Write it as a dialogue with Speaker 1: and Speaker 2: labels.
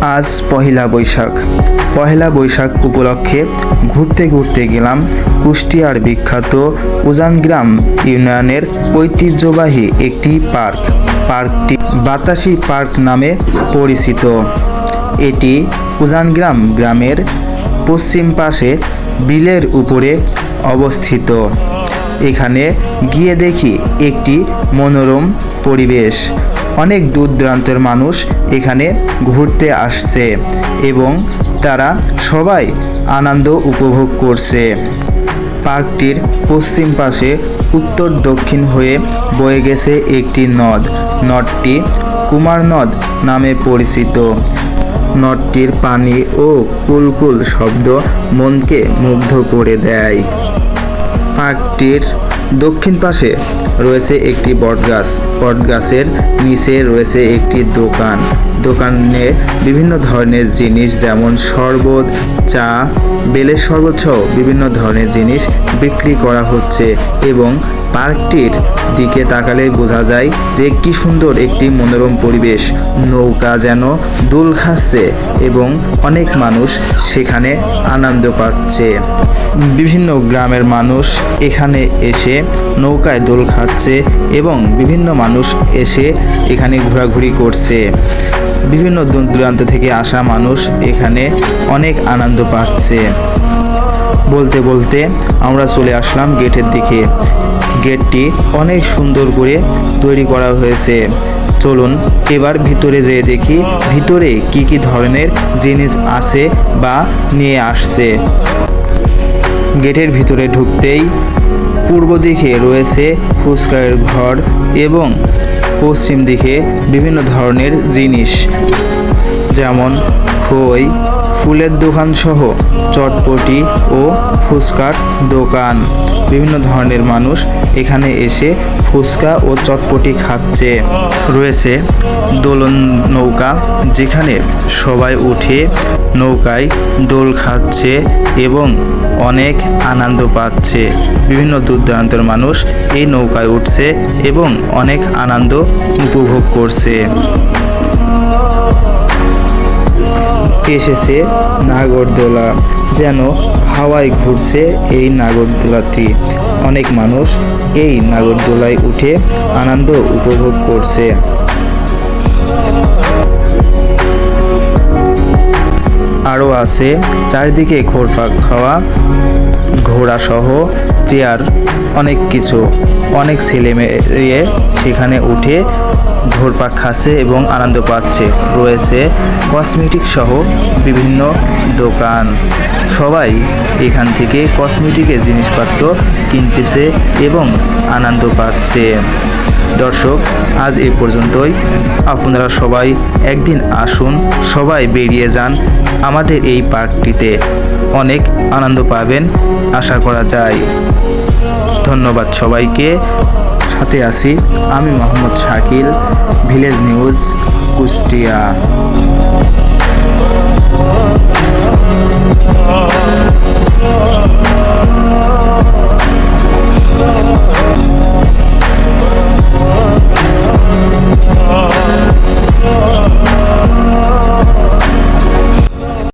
Speaker 1: আজ পহেলা বৈশাখ। পহেলা বৈশাখ উপলক্ষে ঘুরতে ঘুরতে গেলাম কুষ্টিয়ার বিখ্যাত উজানগ্রাম ইউনিয়নের ঐতিহ্যবাহী একটি পার্ক। পার্কটি বাতাসি পার্ক নামে পরিচিত। এটি উজানগ্রাম গ্রামের পশ্চিম পাশে বিলের উপরে অবস্থিত। এখানে গিয়ে দেখি একটি মনোরম পরিবেশ। অনেক দূর দূরান্তের মানুষ এখানে ঘুরতে আসছে এবং তারা সবাই আনন্দ উপভোগ করছে। পার্কটির পশ্চিম পাশে উত্তর দক্ষিণ হয়ে বয়ে গেছে একটি নদ। নদটি কুমার নদ নামে পরিচিত। নদটির পানি ও কুলকুল শব্দ মনকে মুগ্ধ করে দেয়। পার্কটির দক্ষিণ পাশে রয়েছে একটি বটগাছ। বটগাছের নিচে রয়েছে একটি দোকান। দোকানে বিভিন্ন ধরনের জিনিস যেমন শরবত, চা, বেলের শরবত সহ বিভিন্ন ধরনের জিনিস বিক্রি করা হচ্ছে এবং পার্কটির দিকে তাকালে বোঝা যায় যে কি সুন্দর একটি মনোরম পরিবেশ। নৌকা যেন দোল খাচ্ছে এবং অনেক মানুষ সেখানে আনন্দ পাচ্ছে। বিভিন্ন গ্রামের মানুষ এখানে এসে নৌকায় দোল খাচ্ছে এবং বিভিন্ন মানুষ এসে এখানে ঘোরাঘুরি করছে। বিভিন্ন দূর দূরান্ত থেকে আসা মানুষ এখানে অনেক আনন্দ পাচ্ছে। বলতে বলতে আমরা চলে আসলাম গেটের দিকে। গেটটি অনেক সুন্দর করে তৈরি করা হয়েছে। চলুন এবার ভিতরে যেয়ে দেখি ভিতরে কি কি ধরনের জিনিস আছে বা নিয়ে আসছে। গেটের ভিতরে ঢুকতেই পূর্ব দিকে রয়েছে ফুচকার ঘর এবং পশ্চিম দিকে বিভিন্ন ধরনের জিনিস যেমন খই, ফুলের দোকান সহ চটপটি ও ফুচকার দোকান। বিভিন্ন ধরনের মানুষ এখানে এসে ফুচকা ও চটপটি খাচ্ছে। রয়েছে দোলন নৌকা, যেখানে সবাই উঠে নৌকায় দোল খাচ্ছে এবং অনেক আনন্দ পাচ্ছে। বিভিন্ন দূর দূরান্তের মানুষ এই নৌকায় উঠছে এবং অনেক আনন্দ উপভোগ করছে। এসেছে নাগরদোলা, যেন হাওয়ায় ঘুরছে এই নাগরদোলাটি। অনেক মানুষ এই নাগরদোলায় উঠে আনন্দ উপভোগ করছে। আরও আছে চারিদিকে ঘোরপাক খাওয়া ঘোড়া সহ চেয়ার, অনেক কিছু। অনেক ছেলে মেয়ে সেখানে উঠে ঘোরপাক খাচ্ছে এবং আনন্দ পাচ্ছে। রয়েছে কসমেটিক সহ বিভিন্ন দোকান। সবাই এখান থেকে কসমেটিকের জিনিসপত্র কিনতেছে এবং আনন্দ পাচ্ছে। দর্শক, আজ এই পর্যন্তই। আপনারা সবাই একদিন আসুন, সবাই বেরিয়ে যান আমাদের এই পার্কটিতে। অনেক আনন্দ পাবেন আশা করা যায়। ধন্যবাদ সবাইকে। সাথে আছি আমি মোহাম্মদ শাকিল, ভিলেজ নিউজ, কুষ্টিয়া।